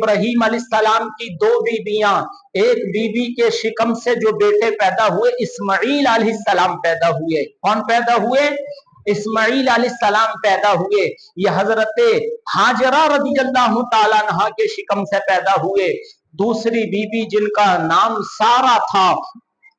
इब्राहीम अलैहिस्सलाम की दो बीबियां, एक बीबी के शिकम से जो बेटे पैदा हुए इस्माईल अलैहिस्सलाम पैदा हुए। कौन पैदा हुए? इस्माईल अलैहिस्सलाम पैदा हुए। ये हजरत हाजरा रदियल्लाहु ताला अन्हा के शिकम से पैदा हुए। दूसरी बीबी जिनका नाम सारा था,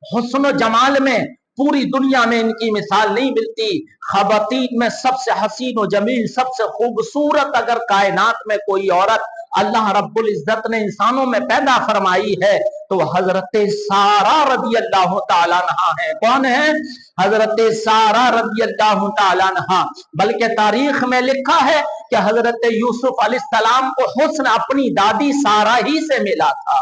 हुस्न जमाल में पूरी दुनिया में इनकी मिसाल नहीं मिलती। खवातीन में सबसे हसीन और जमील, सबसे खूबसूरत अगर कायनात में कोई औरत अल्लाह रब्बुल इज्जत ने इंसानों में पैदा फरमाई है तो हजरत सारा रदी अल्लाह ताला अन्हा है। कौन है? हजरत सारा रदी अल्लाह ताला अन्हा। बल्कि तारीख में लिखा है कि हजरत यूसुफ अलैहिस्सलाम को हुस्न अपनी दादी सारा ही से मिला था,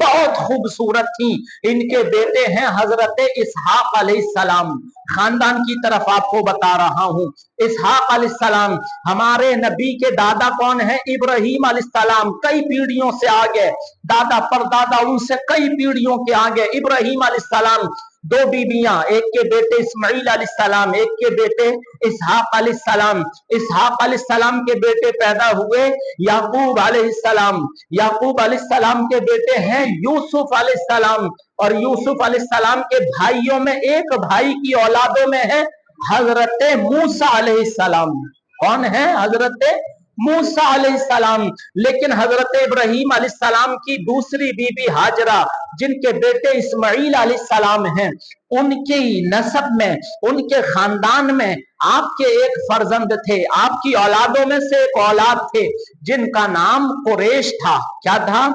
बहुत खूबसूरत थी। इनके बेटे हैं हजरत इसहाक अलैहिस्सलाम। खानदान की तरफ आपको बता रहा हूं, इसहाक अलैहिस्सलाम हमारे नबी के दादा कौन है? इब्राहीम अलैहिस्सलाम। कई पीढ़ियों से आगे, दादा परदादा उनसे कई पीढ़ियों के आगे इब्राहीम अलैहिस्सलाम। दो बीबियां, एक के बेटे इस्माईल अलैहिस्सलाम, एक के बेटे इसहाक अलैहिस्सलाम। इसहाक अलैहिस्सलाम के बेटे पैदा हुए याकूब अलैहिस्सलाम। याकूब अलैहिस्सलाम के बेटे हैं यूसुफ अलैहिस्सलाम। और यूसुफ अलैहिस्सलाम के भाइयों में एक भाई की औलादों में है हजरत मूसा अलैहिस्सलाम। कौन है? हजरत मूसा अलैहिस्सलाम। लेकिन हजरत इब्राहीम अलैहिस्सलाम की दूसरी बीबी हाजरा, जिनके बेटे इस्माईल अलैहिस्सलाम हैं, उनकी नस्ब में, उनके खानदान में आपके एक फर्जंद थे, आपकी औलादों में से एक औलाद थे जिनका नाम कुरैश था। क्या था?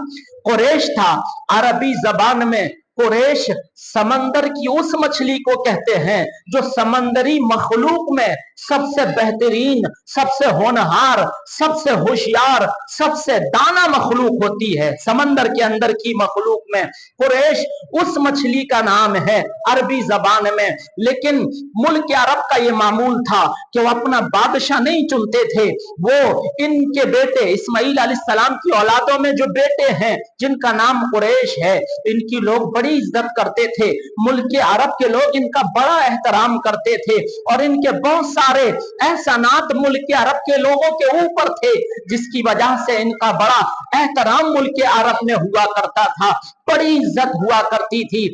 कुरैश था। अरबी जबान में कुरैश समंदर की उस मछली को कहते हैं जो समंदरी मखलूक में सबसे बेहतरीन, सबसे होनहार, सबसे होशियार, सबसे दाना मखलूक होती है। समंदर के अंदर की मखलूक में कुरैश उस मछली का नाम है अरबी जबान में। लेकिन मुल्क अरब का यह मामूल था कि वो अपना बादशाह नहीं चुनते थे, वो इनके बेटे इस्माईल अलैहिस्सलाम की औलादों में जो बेटे हैं जिनका नाम कुरैश है, इनकी लोग बड़ी इज्जत करते थे। मुल्क अरब के लोग इनका बड़ा एहतराम करते थे और इनके बहुत सारे एहसानात मुल्क अरब के लोगों के ऊपर थे, जिसकी वजह से इनका बड़ा एहतराम मुल्क अरब में हुआ करता था, बड़ी इज्जत हुआ करती थी।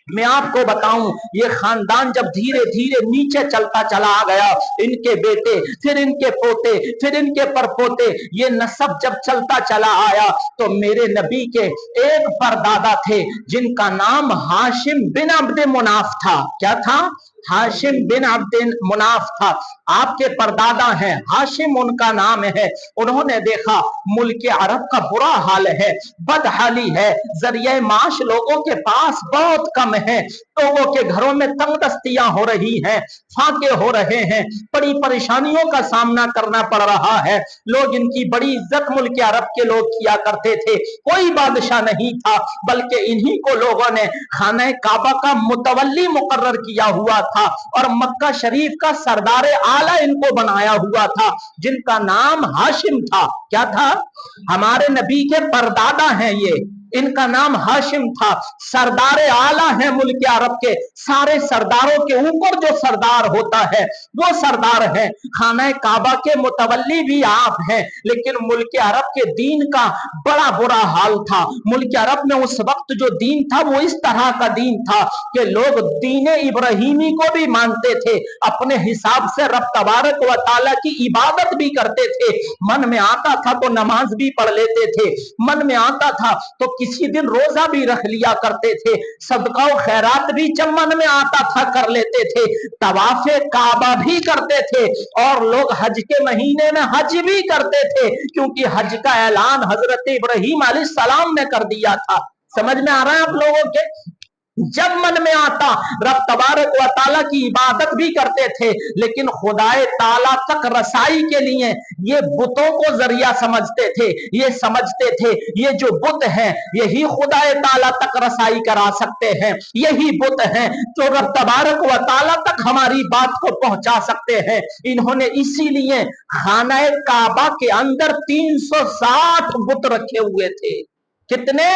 मैं आपको बताऊं, ये खानदान जब धीरे धीरे नीचे चलता चला गया, इनके बेटे, फिर इनके पोते, फिर इनके परपोते, ये नस्ब जब चलता चला आया तो मेरे नबी के एक परदादा थे जिनका नाम हाशिम बिन अब्द मुनाफ था। क्या था? हाशिम बिन अब्द मुनाफ था। आपके परदादा हैं, हाशिम उनका नाम है। उन्होंने देखा मुल्क अरब का बुरा हाल है, बदहाली है, जरिए माश लोगों के पास बहुत कम है, लोगों के घरों में तंगदस्तियां हो रही हैं, फाके हो रहे हैं, बड़ी परेशानियों का सामना करना पड़ रहा है। लोग इनकी बड़ी इज्जत मुल्क अरब के लोग किया करते थे। कोई बादशाह नहीं था, बल्कि इन्हीं को लोगों ने खाना काबा का मुतवल्ली मुकर्रर किया हुआ था और मक्का शरीफ का सरदार आला इनको बनाया हुआ था, जिनका नाम हाशिम था। क्या था? हमारे नबी के परदादा हैं ये, इनका नाम हाशिम था। सरदार आला है मुल्क अरब के, सारे सरदारों के ऊपर जो सरदार होता है वो सरदार है। खाना काबा के मुतवल्ली भी आप हैं। लेकिन मुल्क अरब के दीन का बड़ा बुरा हाल था। मुल्क अरब में उस वक्त जो दीन था वो इस तरह का दीन था कि लोग दीन इब्राहिमी को भी मानते थे, अपने हिसाब से रब तबारक व तआला की इबादत भी करते थे। मन में आता था तो नमाज भी पढ़ लेते थे, मन में आता था तो किसी दिन रोजा भी रख लिया करते थे, सदका और खैरात भी जब मन में आता था कर लेते थे, तवाफे काबा भी करते थे और लोग हज के महीने में हज भी करते थे, क्योंकि हज का ऐलान हजरत इब्राहीम अलैहिस्सलाम ने कर दिया था। समझ में आ रहा है आप लोगों के? जब मन में आता रब तबारक व ताला की इबादत भी करते थे, लेकिन खुदाए ताला तक रसाई के लिए ये बुतों को जरिया समझते थे। ये समझते थे ये जो बुत हैं यही खुदाए ताला तक रसाई करा सकते हैं, यही बुत हैं जो रब तबारक व ताला तक हमारी बात को पहुंचा सकते हैं। इन्होंने इसीलिए खाना काबा के अंदर 360 बुत रखे हुए थे। कितने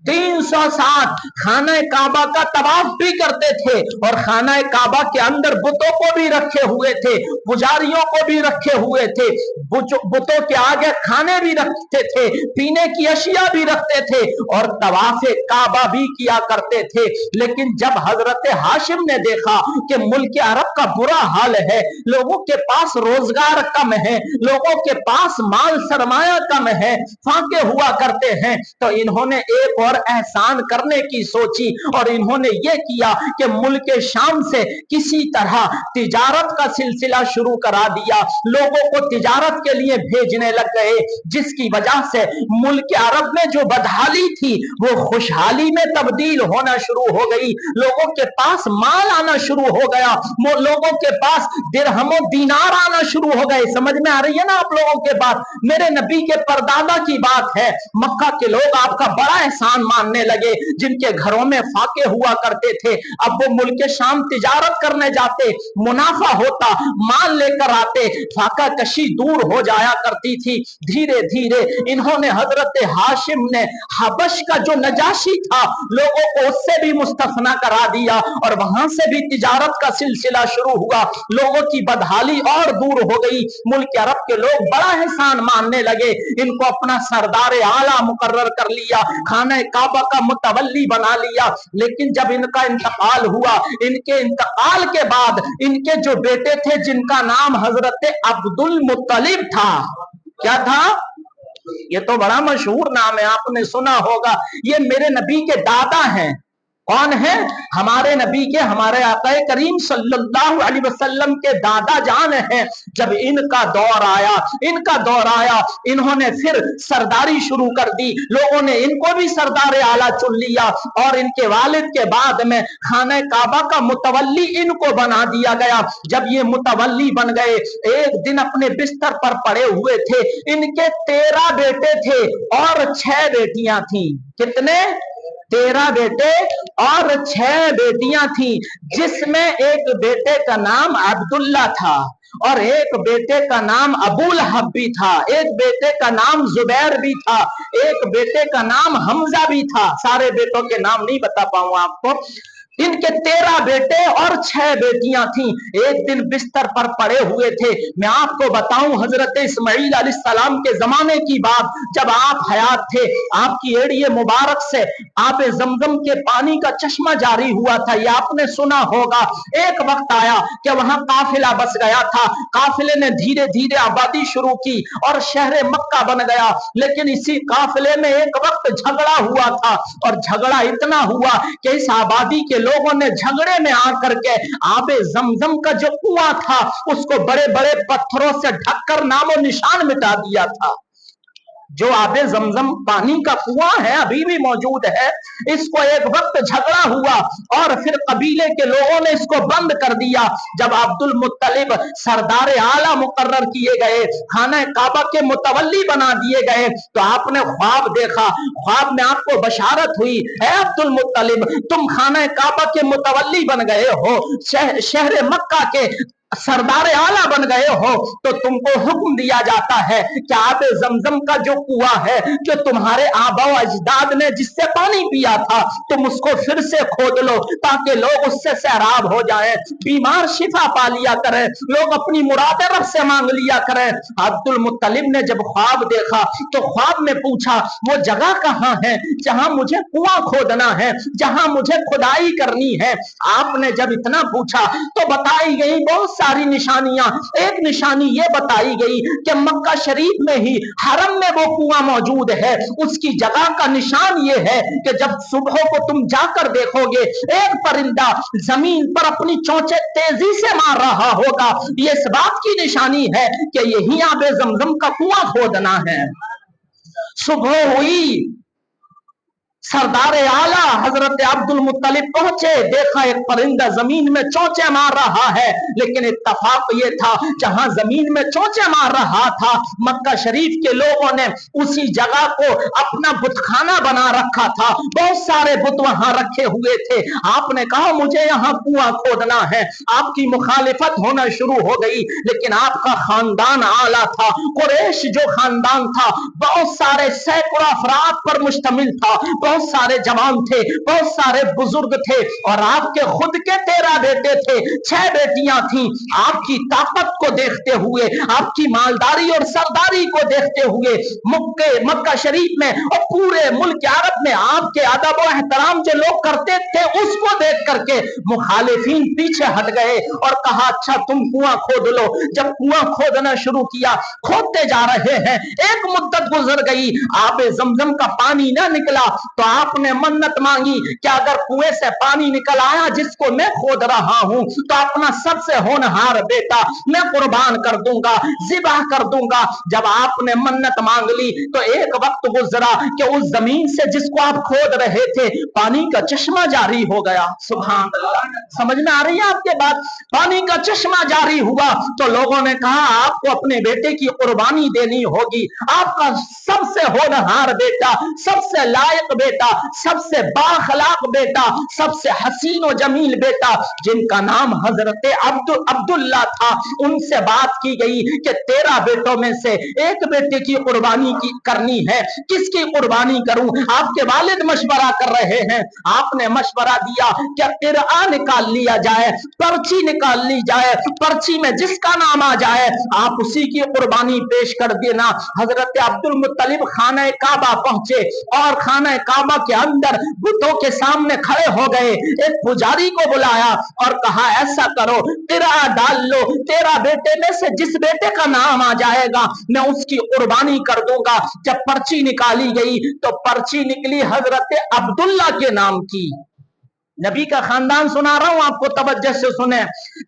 360 खाना काबा का तवाफ भी करते थे और खाना काबा के अंदर बुतों को भी रखे हुए थे, पुजारियों को भी रखे हुए थे, बुतों के आगे खाने भी रखते थे, पीने की अशिया भी रखते थे और तवाफ काबा भी किया करते थे। लेकिन जब हजरत हाशिम ने देखा कि मुल्क अरब का बुरा हाल है, लोगों के पास रोजगार कम है, लोगों के पास माल सरमाया कम है, फाके हुआ करते हैं, तो इन्होंने एक और एहसान करने की सोची और इन्होंने ये किया कि मुल्क शाम से किसी तरह तिजारत का सिलसिला शुरू करा दिया, लोगों को तिजारत के लिए भेजने लग गए, जिसकी वजह से मुल्क अरब में जो बदहाली थी वो खुशहाली में तब्दील होना शुरू हो गई, लोगों के पास माल आना शुरू हो गया, लोगों के पास दिरहमो दीनार आना शुरू हो गए। समझ में आ रही है ना आप लोगों के बात? मेरे नबी के परदादा की बात है, मक्का के लोग आपका बड़ा एहसान मानने लगे, जिनके घरों में फाके हुआ करते थे, अब वो मुल्क शाम तिजारत करने जाते, मुनाफा होता, माल लेकर आते, फाका कशी दूर हो जाया करती थी। धीरे धीरे इन्होंने हजरत हाशिम ने हबश का जो नजाशी था, लोगों को उससे भी मुस्तफना करा दिया और वहां से भी तिजारत का सिलसिला शुरू हुआ, लोगों की बदहाली और दूर हो गई। मुल्क अरब के लोग बड़ा एहसान मानने लगे, इनको अपना सरदार आला मुकर्रर कर लिया, खाना काबा का मुतवल्ली बना लिया। लेकिन जब इनका इंतकाल हुआ, इनके इंतकाल के बाद इनके जो बेटे थे जिनका नाम हजरत अब्दुल मुत्तलिब था, क्या था? ये तो बड़ा मशहूर नाम है, आपने सुना होगा, ये मेरे नबी के दादा हैं। कौन है? हमारे नबी के, हमारे आका करीम सल्लल्लाहु अलैहि वसल्लम के दादा जान हैं। जब इनका दौर आया, इन्होंने फिर सरदारी शुरू कर दी, लोगों ने इनको भी सरदार आला चुन लिया और इनके वालिद के बाद में खाना काबा का मुतवल्ली इनको बना दिया गया। जब ये मुतवल्ली बन गए, एक दिन अपने बिस्तर पर पड़े हुए थे, इनके 13 बेटे थे और 6 बेटियां थी। कितने? 13 बेटे और 6 बेटियां थी, जिसमें एक बेटे का नाम अब्दुल्ला था और एक बेटे का नाम अबूल हब भी था, एक बेटे का नाम जुबैर भी था, एक बेटे का नाम हमजा भी था। सारे बेटों के नाम नहीं बता पाऊंगा आपको। इनके 13 बेटे और 6 बेटियां थी। एक दिन बिस्तर पर पड़े हुए थे। मैं आपको बताऊं, हजरत इस्माइल अलैहिस्सलाम के जमाने की बात, जब आप हयात थे, आपकी एड़िए मुबारक से आप जमजम के पानी का चश्मा जारी हुआ था, ये आपने सुना होगा। एक वक्त आया कि वहां काफिला बस गया था, काफिले ने धीरे धीरे आबादी शुरू की और शहर मक्का बन गया। लेकिन इसी काफिले में एक वक्त झगड़ा हुआ था और झगड़ा इतना हुआ कि इस आबादी के लोगों ने झगड़े में आकर के आबे जमजम का जो कुआं था उसको बड़े बड़े पत्थरों से ढककर नामो निशान मिटा दिया था। जो आबे जमजम पानी का कुआं है अभी भी मौजूद है, इसको एक वक्त झगड़ा हुआ और फिर कबीले के लोगों ने इसको बंद कर दिया। जब अब्दुल मुत्तलिब सरदार आला मुकर्रर किए गए, खाना काबा के मुतवल्ली बना दिए गए, तो आपने ख्वाब देखा, ख्वाब में आपको बशारत हुई, है अब्दुल मुत्तलिब तुम खाना काबा के मुतवल्ली बन गए हो, शहर मक्का के सरदार आला बन गए हो, तो तुमको हुक्म दिया जाता है कि आबे जमजम का जो कुआं है, जो तुम्हारे आबा अजदाद ने जिससे पानी पिया था, तुम उसको फिर से खोद लो ताकि लोग उससे सैराब हो जाएं, बीमार शिफा पा लिया करें, लोग अपनी मुरादें रब से मांग लिया करें। अब्दुल मुत्तलिब ने जब ख्वाब देखा तो ख्वाब में पूछा वो जगह कहां है जहां मुझे कुआं खोदना है, जहां मुझे खुदाई करनी है। आपने जब इतना पूछा तो बताई गई बहुत सारी निशानियां। एक निशानी ये बताई गई कि मक्का शरीफ में ही हरम में वो कुआं मौजूद है, उसकी जगह का निशान ये है कि जब सुबह को तुम जाकर देखोगे एक परिंदा जमीन पर अपनी चोंचे तेजी से मार रहा होगा, ये इस बात की निशानी है कि यही आबे जमजम का कुआं खोदना है। सुबह हुई, सरदार आला हजरत अब्दुल मुत्तलिब पहुंचे, देखा एक परिंदा जमीन में चोंचे मार रहा है, लेकिन इत्तफाक ये था जहां जमीन में चोंचे मार रहा था मक्का शरीफ के लोगों ने उसी जगह को अपना बुतखाना बना रखा था, बहुत सारे बुत वहां रखे हुए थे। आपने कहा मुझे यहाँ कुआं खोदना है, आपकी मुखालिफत होना शुरू हो गई, लेकिन आपका खानदान आला था, कुरैश जो खानदान था बहुत सारे सैकड़ों अफराद पर मुश्तमिल था, बहुत सारे जवान थे, बहुत सारे बुजुर्ग थे, और आपके खुद के 13 बेटे थे, 6 बेटियां थी। आपकी ताकत को देखते हुए, आपकी मालदारी और सरदारी को देखते हुए मक्का शरीफ में और पूरे मुल्क अरब में आपके अदब और एहतराम जो लोग करते थे उसको देख करके मुखालिफिन पीछे हट गए और कहा अच्छा तुम कुआं खोद लो। जब कुआं खोदना शुरू किया, खोदते जा रहे हैं, एक मुद्दत गुजर गई, आबे जमजम का पानी ना निकला, तो आपने मन्नत मांगी कि अगर कुएं से पानी निकल आया जिसको मैं खोद रहा हूं तो अपना सबसे होनहार बेटा मैं कुर्बान कर दूंगा, जिबा कर दूंगा। जब आपने मन्नत मांग ली तो एक वक्त गुजरा कि उस जमीन से जिसको आप खोद रहे थे पानी का चश्मा जारी हो गया। सुभान अल्लाह, समझ में आ रही है आपके बात? पानी का चश्मा जारी हुआ तो लोगों ने कहा आपको अपने बेटे की कुर्बानी देनी होगी, आपका सबसे होनहार बेटा, सबसे लायक बेटा, सबसे बाखलाक बेटा, सबसे हसीन और जमील बेटा जिनका नाम हजरत अब्दुल्ला था, उनसे बात की गई कि 13 बेटों में से एक बेटे की कुर्बानी करनी है, किसकी कुर्बानी करूं? आपके वालिद मशवरा कर रहे हैं। आपने मशवरा दिया कि क़िरआ निकाल लिया जाए, पर्ची निकाल ली जाए, पर्ची में जिसका नाम आ जाए आप उसी की कुर्बानी पेश कर देना। हजरत अब्दुल मुत्तलिब खाना काबा पहुंचे और खाना काबा के अंदर बुतों के सामने खड़े हो गए, एक पुजारी को बुलाया और कहा ऐसा करो क़िरआ डाल लो, तेरा बेटे में से जिस बेटे का नाम आ जाएगा मैं उसकी कुर्बानी कर दूंगा। जब पर्ची निकाली गई तो पर्ची निकली हजरत अब्दुल्ला के नाम की। नबी का खानदान सुना रहा हूं आपको, तवज्जो से सुने।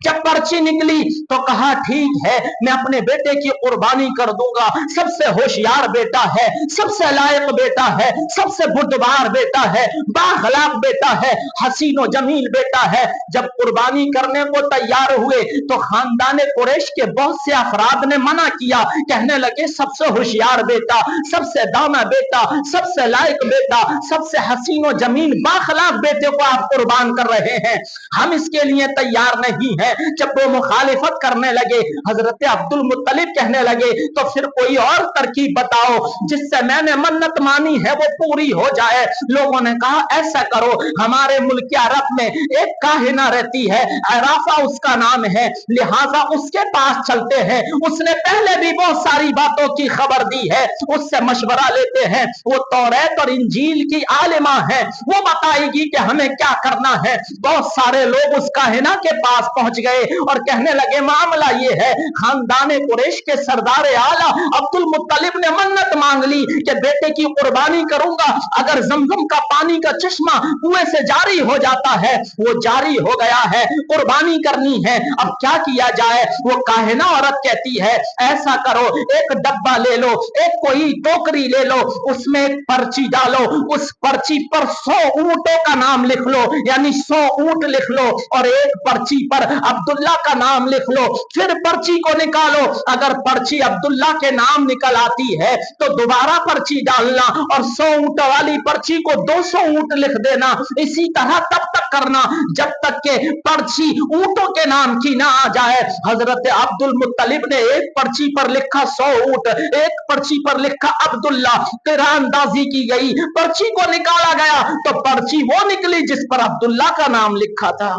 जब पर्ची निकली तो कहा ठीक है मैं अपने बेटे की कुर्बानी कर दूंगा, सबसे होशियार बेटा है, सबसे लायक बेटा है, सबसे बुद्धवार बेटा है, बाखलाक बेटा है, हसीनो जमील बेटा है। जब कुर्बानी करने को तैयार हुए तो खानदान कुरैश के बहुत से अफराद ने मना किया, कहने लगे सबसे होशियार बेटा, सबसे दाना बेटा, सबसे लायक बेटा, सबसे हसीनो जमील बाखलाक बेटे को आप कुर्बान कर रहे हैं, हम इसके लिए तैयार नहीं है। जब वो मुखालिफत करने लगे हजरत अब्दुल मुत्तलिब कहने लगे तो फिर कोई और तरकीब बताओ जिससे मैंने मन्नत मानी है वो पूरी हो जाए। लोगों ने कहा ऐसा करो, हमारे मुल्क अरब में एक काहिना रहती है, अराफा उसका नाम है, लिहाजा उसके पास चलते हैं, उसने पहले भी बहुत सारी बातों की खबर दी है, उससे मशवरा लेते हैं, वो तौरात और इंजील की आलिमा है, वो बताएगी कि हमें क्या करना है। बहुत सारे लोग उस काहिना के पास पहुंच गए और कहने लगे मामला ये है, खानदान कुरैश के सरदार आला अब्दुल मुत्तलिब ने मन्नत मांग ली कि बेटे की कुर्बानी करूंगा, अगर जमजम का पानी का चश्मा कुएं से जारी हो जाता है, वो जारी हो गया है, कुर्बानी करनी है, अब क्या किया जाए? वो काहिना औरत कहती है ऐसा करो एक डब्बा ले लो, एक कोई टोकरी ले लो, उसमें एक पर्ची डालो, उस पर्ची पर 100 ऊंटों का नाम लिख लो, यानी 100 ऊंट लिख लो, और एक पर्ची पर अब्दुल्ला का नाम लिख लो। फिर पर्ची को निकालो, अगर पर्ची अब्दुल्ला के नाम निकल आती है तो दोबारा पर्ची डालना और 100 ऊंट वाली पर्ची को 200 ऊंट लिख देना। इसी तरह तब तक करना जब तक के पर्ची ऊंटों के नाम की ना आ जाए। हजरत अब्दुल मुत्तलिब ने एक पर्ची पर लिखा 100 ऊंट, एक पर्ची पर लिखा अब्दुल्ला, तिरांदाजी की गई, पर्ची को निकाला गया तो पर्ची वो निकली जिस पर अब्दुल्ला का नाम लिखा था।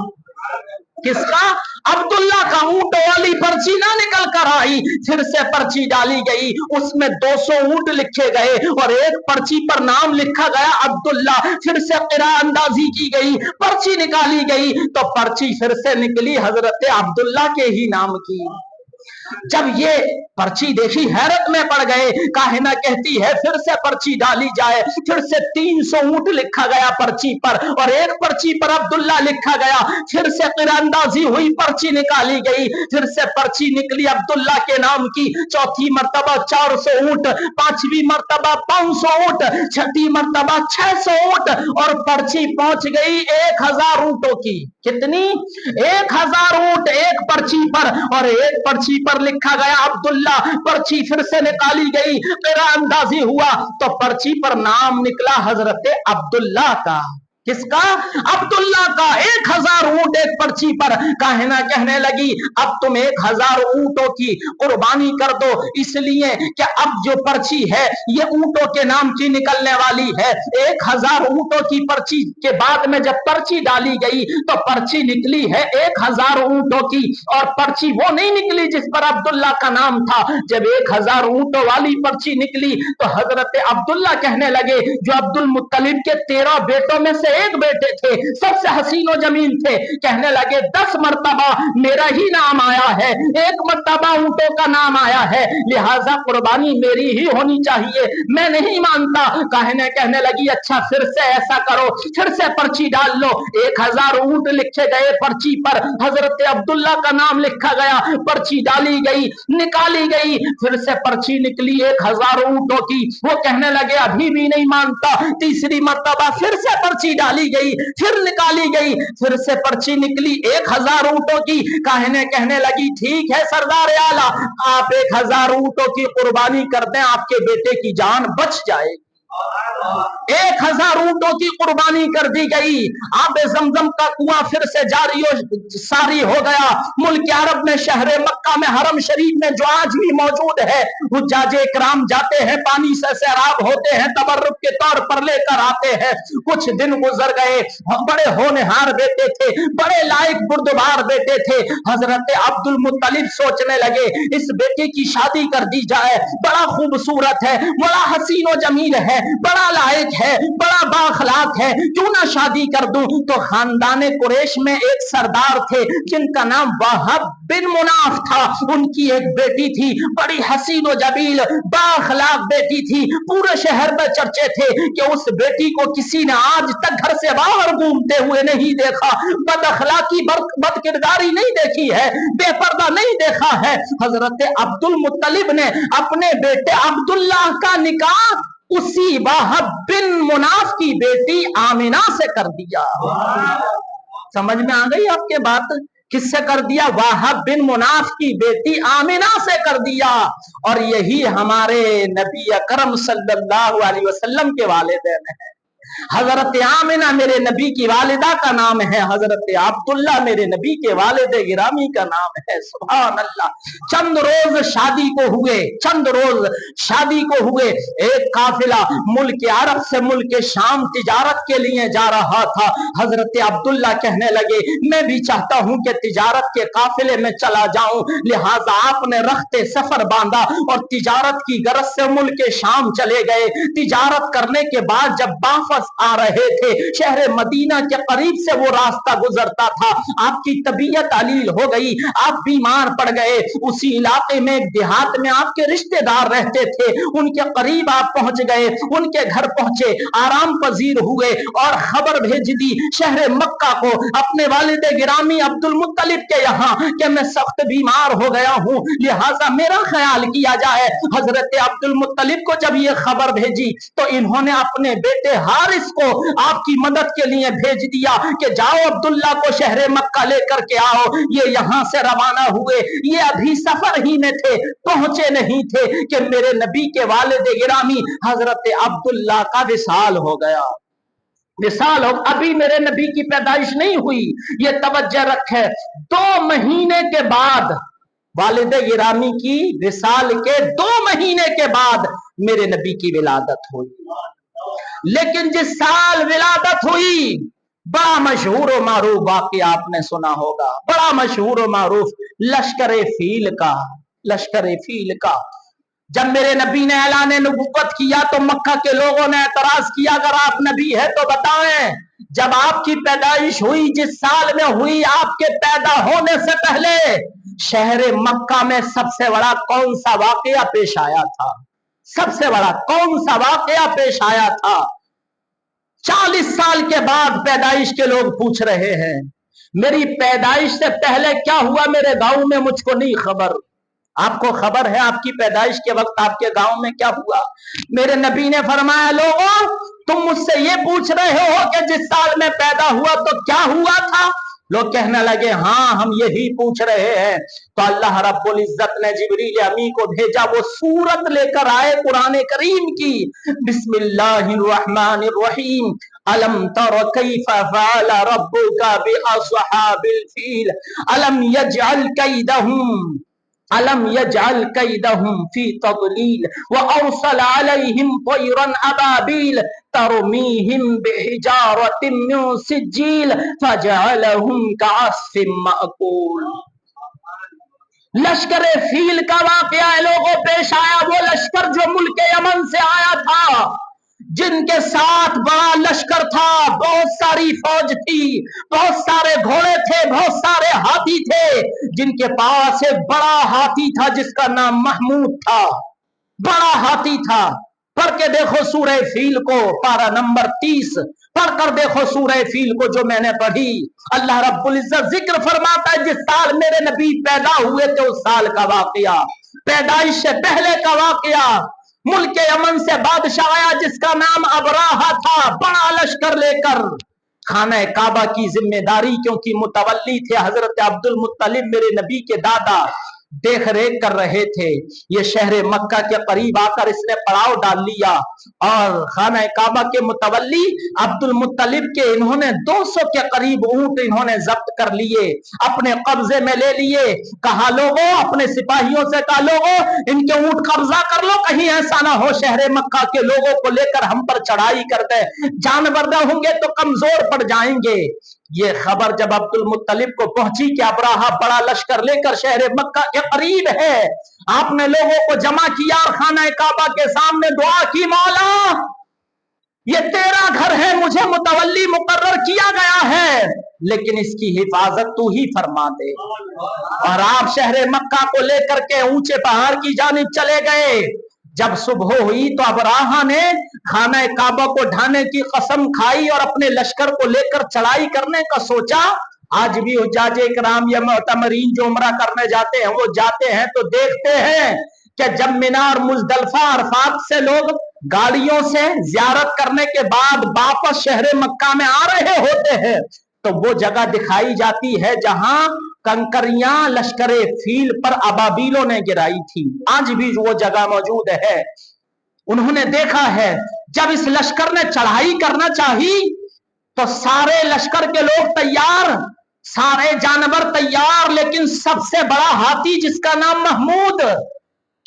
किसका? अब्दुल्ला का। ऊंट वाली पर्ची ना निकल कर आई, फिर से पर्ची डाली गई, उसमें 200 ऊंट लिखे गए और एक पर्ची पर नाम लिखा गया अब्दुल्ला, फिर से क़िराअंदाज़ी की गई, पर्ची निकाली गई तो पर्ची फिर से निकली हजरत अब्दुल्ला के ही नाम की। जब ये पर्ची देखी हैरत में पड़ गए। काहिना कहती है फिर से पर्ची डाली जाए, फिर से 300 ऊंट लिखा गया पर्ची पर, और एक पर्ची पर अब्दुल्ला लिखा गया। फिर से तीरंदाजी हुई, पर्ची निकाली गई, फिर से पर्ची निकली अब्दुल्ला के नाम की। चौथी मर्तबा 400 ऊंट, पांचवी मर्तबा 500 ऊंट, छठी मर्तबा 600 ऊंट, और पर्ची पहुंच गई 1000 ऊंटों की। कितनी? 1000 ऊंट एक पर्ची पर, और एक पर्ची पर लिखा गया अब्दुल्ला। पर्ची फिर से निकाली गई, मेरा अंदाजी हुआ तो पर्ची पर नाम निकला हजरत अब्दुल्ला का। किसका? अब्दुल्ला का। 1000 ऊंट एक पर्ची पर। काहिना कहने लगी अब तुम 1000 ऊंटों की कुर्बानी कर दो, इसलिए कि अब जो पर्ची है ये ऊंटों के नाम की निकलने वाली है। 1000 ऊंटों की पर्ची के बाद में जब पर्ची डाली गई तो पर्ची निकली है 1000 ऊंटों की, और पर्ची वो नहीं निकली जिस पर अब्दुल्ला का नाम था। जब 1000 ऊंटों वाली पर्ची निकली तो हजरत अब्दुल्ला कहने लगे, जो अब्दुल मुत्तलिब के 13 बेटों में से एक बेटे थे, सबसे हसीनो जमीन थे, कहने लगे 10 मर्तबा मेरा ही नाम आया है, 1 मर्तबा ऊंटों का नाम आया है, लिहाजा कुर्बानी मेरी ही होनी चाहिए, मैं नहीं मानता। कहने लगी अच्छा फिर से ऐसा करो, फिर से पर्ची डाल लो। 1000 ऊंट लिखे गए पर्ची पर, हजरत अब्दुल्ला का नाम लिखा गया, पर्ची डाली गई, निकाली गई, फिर से पर्ची निकली 1000 ऊंटों की। वो कहने लगे अभी भी नहीं मानता। तीसरी मर्तबा फिर से पर्ची डाली गई, फिर निकाली गई, फिर से पर्ची निकली 1000 ऊंटों की। कहने लगी ठीक है सरदार आला, आप 1000 ऊंटों की कुर्बानी कर दें, आपके बेटे की जान बच जाएगी। 1000 ऊंटों की कुर्बानी कर दी गई। आबे जमजम का कुआं फिर से सारी हो गया। मुल्क अरब में शहर मक्का में हरम शरीफ में जो आज भी मौजूद है, हुज्जाजे इकराम जाते हैं, पानी से सैराब होते हैं, तबर्रुक के तौर पर लेकर आते हैं। कुछ दिन गुजर गए, बड़े होनहार बेटे थे, बड़े लायक बुर्दबार बेटे थे। हजरत अब्दुल मुत्तलिब सोचने लगे इस बेटे की शादी कर दी जाए, बड़ा खूबसूरत है, बड़ा हसीनो जमील है, बड़ा लायक है, बड़ा बाखलाक है, क्यों ना शादी कर दूं। तो खानदाने कुरैश में एक सरदार थे जिनका नाम वहाब बिन मुनाफ था, उनकी एक बेटी थी, बड़ी हसीनो जमील बाखलाक बेटी थी। पूरे शहर में चर्चे थे कि उस बेटी को किसी ने आज तक घर से बाहर घूमते हुए नहीं देखा, बदअखलाकी बदकिरदारी नहीं देखी है, बेपर्दा नहीं देखा है। हजरत अब्दुल मुत्तलिब ने अपने बेटे अब्दुल्ला का निकाह उसी वाहब बिन मुनाफ की बेटी आमिना से कर दिया। समझ में आ गई आपके बात? किससे कर दिया? वाहब बिन मुनाफ की बेटी आमिना से कर दिया। और यही हमारे नबी अकरम सल्लल्लाहु अलैहि वसल्लम के वालिदैन है। हजरत आमिना मेरे नबी की वालिदा का नाम है, हजरत अब्दुल्ला मेरे नबी के वालिद गिरामी का नाम है। सुभान अल्लाह। चंद रोज शादी को हुए, चंद रोज शादी को हुए, एक काफिला मुल्क अरब से मुल्क शाम तिजारत के लिए जा रहा था। हजरत अब्दुल्ला कहने लगे मैं भी चाहता हूं कि तिजारत के काफिले में चला जाऊं, लिहाजा आपने रखते सफर बांधा और तिजारत की गरज से मुल्क शाम चले गए। तिजारत करने के बाद जब वापस आ रहे थे, शहर मदीना के करीब से वो रास्ता गुजरता था, आपकी तबीयत अलील हो गई, आप बीमार पड़ गए। उसी इलाके में देहात में आपके रिश्तेदार रहते थे, उनके करीब आप पहुंच गए, उनके घर पहुंचे, आराम पजीर हुए और खबर भेज दी शहर मक्का को अपने वालिद गिरामी अब्दुल मुत्तलिब के यहाँ कि मैं सख्त बीमार हो गया हूं, लिहाजा मेरा ख्याल किया जाए। हजरत अब्दुल मुत्तलिब को जब ये खबर भेजी तो इन्होंने अपने बेटे हारिस को आपकी मदद के लिए भेज दिया कि जाओ अब्दुल्ला को शहर मक्का लेकर के आओ। ये यहां से रवाना हुए, ये अभी सफर ही में थे, पहुंचे नहीं थे कि मेरे नबी के वालिद गिरामी हजरत अब्दुल्ला का विसाल हो गया। विसाल हो, अभी मेरे नबी की पैदाइश नहीं हुई, ये तवज्जो रखे। 2 महीने के बाद वालिद गिरामी की विसाल के 2 महीने के बाद मेरे नबी की विलादत हुई। लेकिन जिस साल विलादत हुई, बड़ा मशहूर और मारूफ वाकया आपने सुना होगा, बड़ा मशहूर और मारूफ लश्कर फील का। लश्कर फील का जब मेरे नबी ने ऐलान नबुव्वत किया तो मक्का के लोगों ने एतराज किया, अगर आप नबी है तो बताएं जब आपकी पैदाइश हुई जिस साल में हुई, आपके पैदा होने से पहले शहर मक्का में सबसे बड़ा कौन सा वाकया पेश आया था? सबसे बड़ा कौन सा वाकया पेश आया था? 40 साल के बाद पैदाइश के लोग पूछ रहे हैं, मेरी पैदाइश से पहले क्या हुआ मेरे गांव में, मुझको नहीं खबर। आपको खबर है आपकी पैदाइश के वक्त आपके गांव में क्या हुआ? मेरे नबी ने फरमाया, लोगों तुम मुझसे ये पूछ रहे हो कि जिस साल में पैदा हुआ तो क्या हुआ था? लोग कहने लगे, हाँ हम यही पूछ रहे हैं। तो अल्लाह रब्बुल इज्जत ने जिब्रील अमी को भेजा, वो सूरत लेकर आए कुरान करीम की, बिस्मिल्लाहिर रहमानिर रहीम, अलम तर कैफ फअल रब्बुका बिअस्हाबिल फील अलम यजअल कैदहुम फी तदलील व अरसल अलैहिम तयरन अबाबील तरमीहिम बिहिजारतिन मिन सिज्जील फजअलहुम कअस्फिन माकूल। लश्कर फील का वाकया लोगों पेश आया। वो लश्कर जो मुल्क यमन से आया था, जिनके साथ बड़ा लश्कर था, बहुत सारी फौज थी, बहुत सारे घोड़े थे, बहुत सारे हाथी थे। जिनके पास एक बड़ा हाथी था जिसका नाम महमूद था, बड़ा हाथी था। पढ़ के देखो सूरह फील को, पारा नंबर 30 पढ़कर देखो सूरह फील को जो मैंने पढ़ी। अल्लाह रब्बुल इज्जत जिक्र फरमाता है, जिस साल मेरे नबी पैदा हुए थे उस साल का वाकया, पैदाइश से पहले का वाकया। मुल्क यमन से बादशाह आया जिसका नाम अबराहा था, बड़ा लश्कर लेकर। खाना काबा की जिम्मेदारी क्योंकि मुतवल्ली थे हजरत अब्दुल मुत्तलिब, मेरे नबी के दादा, देख रेख कर रहे थे। ये शहर मक्का के करीब आकर इसने पड़ाव डाल लिया और खाना काबा के मुतवल्ली अब्दुल मुत्तलिब के इन्होंने 200 के करीब ऊंट इन्होंने जब्त कर लिए, अपने कब्जे में ले लिए। कहा लोगों, अपने सिपाहियों से कहा लोगों इनके ऊंट कब्जा कर लो, कहीं ऐसा ना हो शहर मक्का के लोगों को लेकर हम पर चढ़ाई कर दे, जानवर होंगे तो कमजोर पड़ जाएंगे। ये खबर जब अब्दुल मुत्तलिब को पहुंची कि अब्राहा बड़ा लश्कर लेकर शहर मक्का के करीब है, आपने लोगों को जमा किया और खाना काबा के सामने दुआ की, मौला ये तेरा घर है, मुझे मुतवल्ली मुकर्रर किया गया है, लेकिन इसकी हिफाजत तू ही फरमा दे। और आप शहर मक्का को लेकर के ऊंचे पहाड़ की जानिब चले गए। जब सुबह हुई तो अबराहा ने खाना काबा को ढाने की कसम खाई और अपने लश्कर को लेकर चढ़ाई करने का सोचा। आज भी हुज्जाज इकराम या मुअतमरीन जो उम्रा करने जाते हैं, वो जाते हैं तो देखते हैं कि जब मिना और मुजदलफा अरफात से लोग गाड़ियों से जियारत करने के बाद वापस शहर मक्का में आ रहे होते हैं, तो वो जगह दिखाई जाती है जहां कंकरियां लश्करे फील पर अबाबीलों ने गिराई थी। आज भी वो जगह मौजूद है। उन्होंने देखा है जब इस लश्कर ने चढ़ाई करना चाहिए तो सारे लश्कर के लोग तैयार, सारे जानवर तैयार, लेकिन सबसे बड़ा हाथी जिसका नाम महमूद,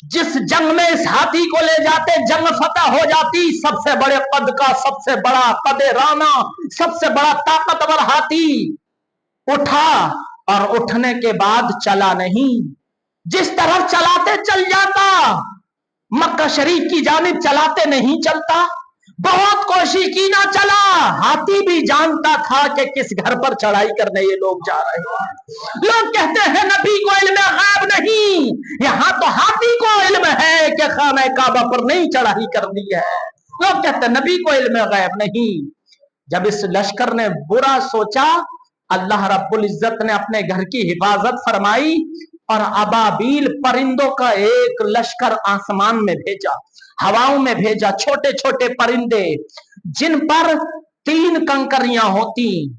जिस जंग में इस हाथी को ले जाते जंग फतह हो जाती, सबसे बड़े कद का, सबसे बड़ा कदे राना, सबसे बड़ा ताकतवर हाथी उठा और उठने के बाद चला नहीं। जिस तरफ चलाते चल जाता, मक्का शरीफ की जानिब चलाते नहीं चलता। बहुत कोशिश की ना चला। हाथी भी जानता था कि किस घर पर चढ़ाई करने ये लोग जा रहे हैं। लोग कहते हैं नबी को इल्म गैब नहीं, यहां तो हाथी को इल्म है कि खाना काबा पर नहीं चढ़ाई करनी है। लोग कहते हैं नबी को इल्म गैब नहीं। जब इस लश्कर ने बुरा सोचा, अल्लाह रब्बुल इज्जत ने अपने घर की हिफाजत फरमाई और अबाबील परिंदों का एक लश्कर आसमान में भेजा, हवाओं में भेजा। छोटे छोटे परिंदे जिन पर 3 कंकरियां होती,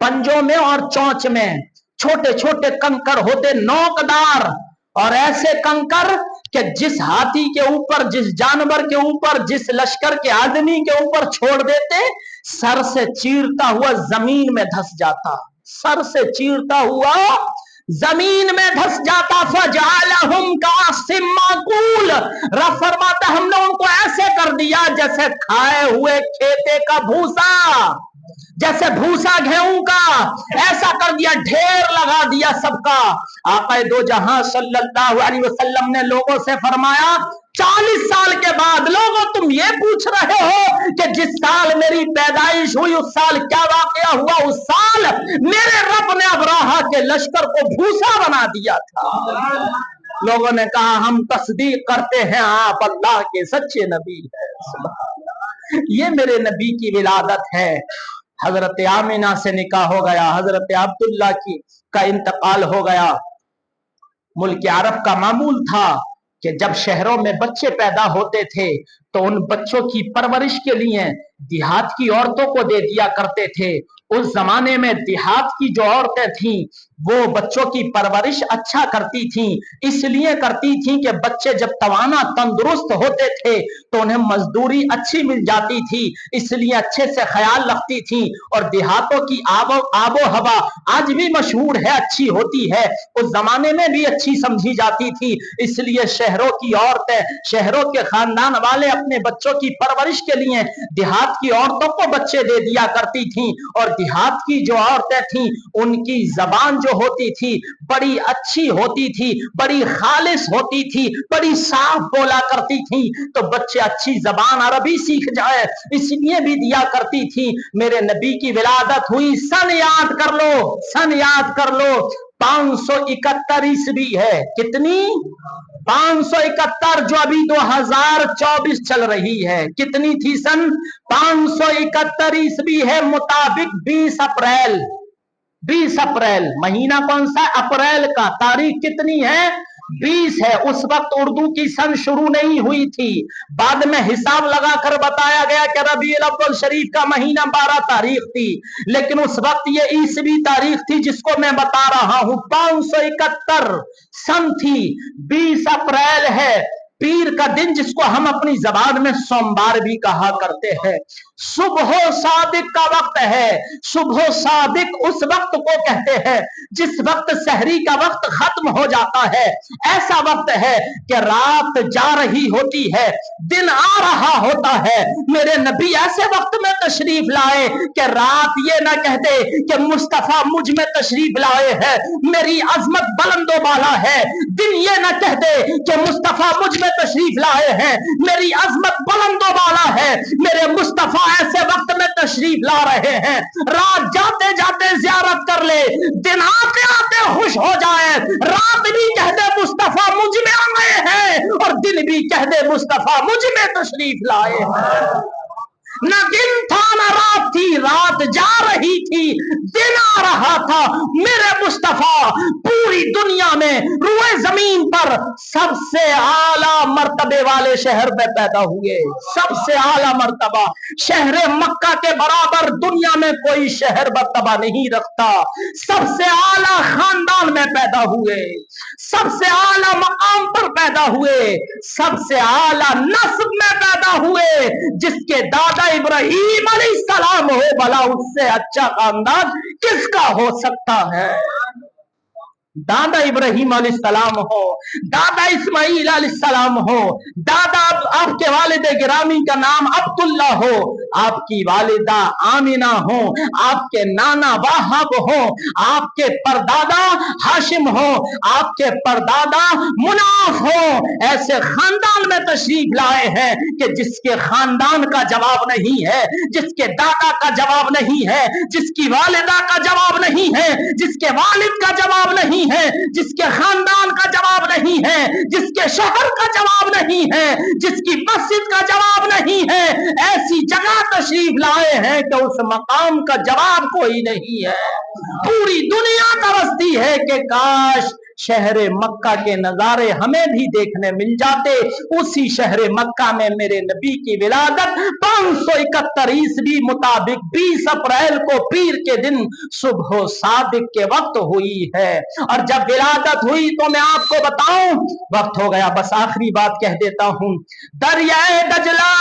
पंजों में और चोंच में छोटे छोटे कंकर होते, नोकदार, और ऐसे कंकर कि जिस हाथी के ऊपर, जिस जानवर के ऊपर, जिस लश्कर के आदमी के ऊपर छोड़ देते, सर से चीरता हुआ जमीन में धस जाता, सर से चीरता हुआ जमीन में धस जाता। फजअलहुम कअस्फिन माकूल, रब फरमाता हमने उनको ऐसे कर दिया जैसे खाए हुए खेते का भूसा, जैसे भूसा गेहूं का, ऐसा कर दिया, ढेर लगा दिया सबका। आक़ा दो जहां सल्लल्लाहु अलैहि वसल्लम ने लोगों से फरमाया, 40 साल के बाद लोगों तुम ये पूछ रहे हो कि जिस साल मेरी पैदाइश बारिश हुई उस साल क्या वाकया हुआ? उस साल मेरे रब ने अबराहा के लश्कर को भूसा बना दिया था। लोगों ने कहा हम तस्दीक करते हैं आप अल्लाह के सच्चे नबी है। ये मेरे नबी की विलादत है। हजरत आमिना से निकाह हो गया, हजरत अब्दुल्ला की का इंतकाल हो गया। मुल्क अरब का मामूल था कि जब शहरों में बच्चे पैदा होते थे तो उन बच्चों की परवरिश के लिए देहात की औरतों को दे दिया करते थे। उस जमाने में देहात की जो औरतें थीं वो बच्चों की परवरिश अच्छा करती थीं, इसलिए करती थीं कि बच्चे जब तवाना तंदुरुस्त होते थे तो उन्हें मजदूरी अच्छी मिल जाती थी, इसलिए अच्छे से ख्याल रखती थीं। और देहातों की आबो हवा आज भी मशहूर है, अच्छी होती है, उस जमाने में भी अच्छी समझी जाती थी। इसलिए शहरों की औरतें, शहरों के खानदान वाले अपने बच्चों की परवरिश के लिए देहात की औरतों को बच्चे दे दिया करती थीं। और देहात की जो औरतें थीं उनकी जबान जो होती थी बड़ी अच्छी होती थी, बड़ी खालिस होती थी, बड़ी साफ बोला करती थी, तो बच्चे अच्छी जबान अरबी सीख जाए इसलिए भी दिया करती थी। मेरे नबी की विलादत हुई, सन याद कर लो, सन याद कर लो, 571 ईस्वी है। कितनी? 571, जो अभी 2024 चल रही है। कितनी थी सन? 571 ईस्वी है, मुताबिक 20 अप्रैल। 20 अप्रैल महीना कौन सा? अप्रैल का। तारीख कितनी है? 20 है। उस वक्त उर्दू की सन शुरू नहीं हुई थी, बाद में हिसाब लगाकर बताया गया कि रबीउल अव्वल शरीफ का महीना 12 तारीख थी, लेकिन उस वक्त ये ईसवी तारीख थी जिसको मैं बता रहा हूं। 571 सन थी, 20 अप्रैल है, पीर का दिन जिसको हम अपनी जबान में सोमवार भी कहा करते हैं। सुबह सादिक का वक्त है। सुबह सादिक उस वक्त को कहते हैं जिस वक्त सहरी का वक्त खत्म हो जाता है। ऐसा वक्त है कि रात जा रही होती है, दिन आ रहा होता है। मेरे नबी ऐसे वक्त में तशरीफ लाए कि रात ये ना कह दे कि मुस्तफा मुझ में तशरीफ लाए हैं, मेरी अजमत बुलंदो बाला है। दिन ये ना कह दे कि मुस्तफा मुझ में तशरीफ लाए हैं, मेरी अजमत बुलंदो बाला है। मेरे मुस्तफा ऐसे वक्त में तशरीफ ला रहे हैं, रात जाते जाते ज़ियारत कर ले, दिन आते आते खुश हो जाए। रात भी कह दे मुस्तफा मुझ में आए हैं, और दिन भी कह दे मुस्तफा मुझ में तशरीफ लाए हैं। न दिन था न रात थी, रात जा रही थी, दिन आ रहा था। मेरे मुस्तफा पूरी दुनिया में रुए जमीन पर सबसे आला मर्तबे वाले शहर में पैदा हुए। सबसे आला मर्तबा, शहर मक्का के बराबर दुनिया में कोई शहर मर्तबा नहीं रखता। सबसे आला खानदान में पैदा हुए, सबसे आला मकाम पर पैदा हुए, सबसे आला नस्ब में पैदा हुए। जिसके दादा इब्राहीम अलैहिस्सलाम हो, भला उससे अच्छा खानदान किसका हो सकता है? दादा इब्राहीम अलैहिस्सलाम हो, दादा इस्माइल अलैहिस्सलाम हो, दादा आपके वालिद गिरामी का नाम अब्दुल्ला हो, आपकी वालिदा आमिना हो, आपके नाना वाहब हो, आपके परदादा हाशिम हो, आपके परदादा मुनाफ हो। ऐसे खानदान में तशरीफ लाए हैं कि जिसके खानदान का जवाब नहीं है, जिसके दादा का जवाब नहीं है, जिसकी वालिदा का जवाब नहीं है, जिसके वालिद का जवाब नहीं है, जिसके खानदान का जवाब नहीं है, जिसके शहर का जवाब नहीं है, जिसकी मस्जिद का जवाब नहीं है, ऐसी जगह तशरीफ लाए हैं कि उस मकाम का जवाब कोई नहीं है। पूरी दुनिया तरसती है कि काश शहर मक्का के नजारे हमें भी देखने मिल जाते। उसी शहर मक्का में मेरे नबी की विलादत 571 ईस्वी मुताबिक 20 अप्रैल को पीर के दिन सुबह सादिक के वक्त हुई है। और जब विलादत हुई तो मैं आपको बताऊं, वक्त हो गया, बस आखिरी बात कह देता हूं। दरियाए दजला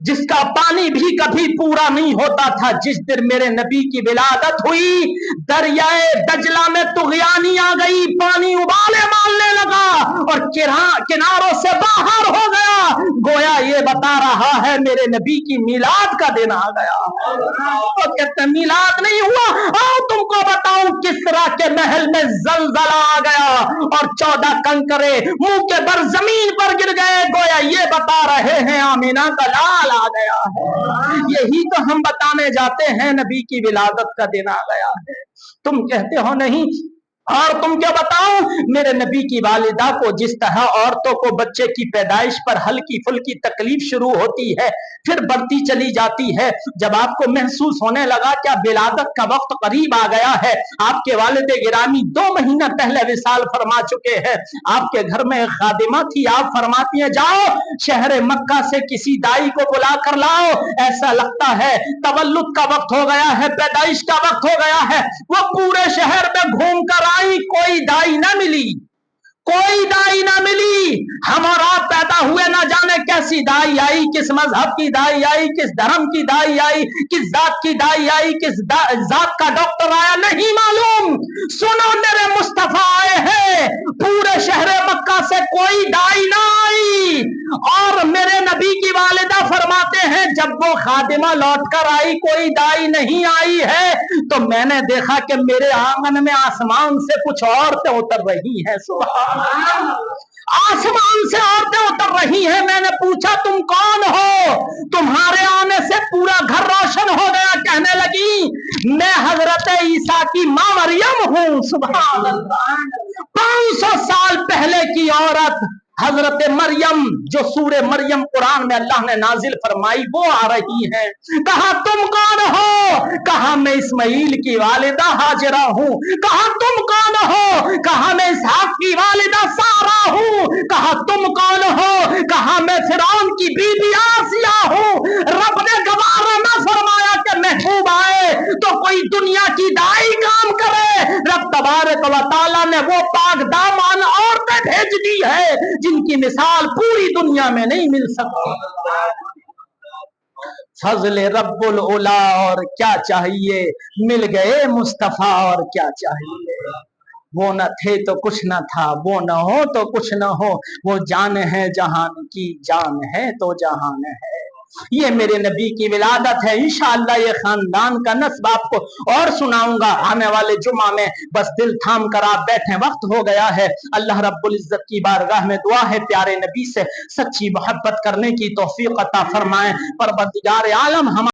जिसका पानी भी कभी पूरा नहीं होता था, जिस दिन मेरे नबी की विलादत हुई दरियाए दजला में तुगयानी आ गई, पानी उबाले मारने लगा और किनारों से बाहर हो गया। गोया ये बता रहा है मेरे नबी की मिलाद का दिन आ गया। तो कहते मिलाद नहीं हुआ, आओ तुमको बताऊं, किसरा के महल में जलजला आ गया और 14 कंकरे मुंह के बल जमीन पर गिर गए। गोया ये बता रहे हैं आमिना का लाल साल आ गया है। यही तो हम बताने जाते हैं, नबी की विलादत का दिन आ गया है। तुम कहते हो नहीं, और तुम क्या बताओ, मेरे नबी की वालिदा को जिस तरह औरतों को बच्चे की पैदाइश पर हल्की फुल्की तकलीफ शुरू होती है, फिर बढ़ती चली जाती है, जब आपको महसूस होने लगा कि विलादत का वक्त करीब आ गया है, आपके वालिद गिरामी 2 महीना पहले विसाल फरमा चुके हैं, आपके घर में एक खादिमा थी, आप फरमाती हैं जाओ शहर मक्का से किसी दाई को बुला कर लाओ, ऐसा लगता है तवल्लुद का वक्त हो गया है, पैदाइश का वक्त हो गया है। वो पूरे शहर में घूम कर आई, कोई दाई ना मिली, कोई दाई ना मिली। हम और आप पैदा हुए ना जाने कैसी दाई आई, किस मजहब की दाई आई, किस धर्म की दाई आई, किस जात की दाई आई, किस जात का डॉक्टर आया, नहीं मालूम। सुनो, मेरे मुस्तफा आए हैं, पूरे शहर मक्का से कोई दाई ना आई। और मेरे नबी की वालिदा फरमाते हैं जब वो खादिमा लौटकर आई, कोई दाई नहीं आई है, तो मैंने देखा कि मेरे आंगन में आसमान से कुछ औरतें उतर रही हैं। सुभान अल्लाह, आसमान से औरतें उतर रही हैं। मैंने पूछा तुम कौन हो, तुम्हारे आने से पूरा घर रोशन हो गया। कहने लगी मैं हजरत ईसा की मां मरियम हूं। सुभान अल्लाह, 500 साल पहले की औरत हजरत मरियम, जो सूरे मरियम कुरान में अल्लाह ने नाजिल फरमाई, वो आ रही है। कहा तुम कौन हो, कहा मैं इस्माइल की वालिदा हाजिरा हूं। कहा तुम कौन हो, कहा मैं इसहाक की वालिदा सारा हूं। कहा तुम कौन हो, कहा मैं फिरौन की बीबी आसिया हूं। रब ने गवारा न फरमाया कि महबूब आए तो कोई दुनिया की दाई काम करे। रब तबारक व तआला ने वो पाक दामन औरतें भेज दी है जिनकी मिसाल पूरी दुनिया में नहीं मिल सकती। फजल रब्बुल उला, और क्या चाहिए, मिल गए मुस्तफा, और क्या चाहिए। वो न थे तो कुछ न था, वो न हो तो कुछ न हो, वो जान है जहान की, जान है तो जहान है। ये मेरे नबी की विलादत है। इंशाअल्लाह ये खानदान का नस्ब आपको और सुनाऊंगा आने वाले जुमा में। बस दिल थाम कर आप बैठे, वक्त हो गया है। अल्लाह रब्बुल इज्जत की बारगाह में दुआ है प्यारे नबी से सच्ची मोहब्बत करने की तौफीक अता फरमाए। परवरदिगार आलम हम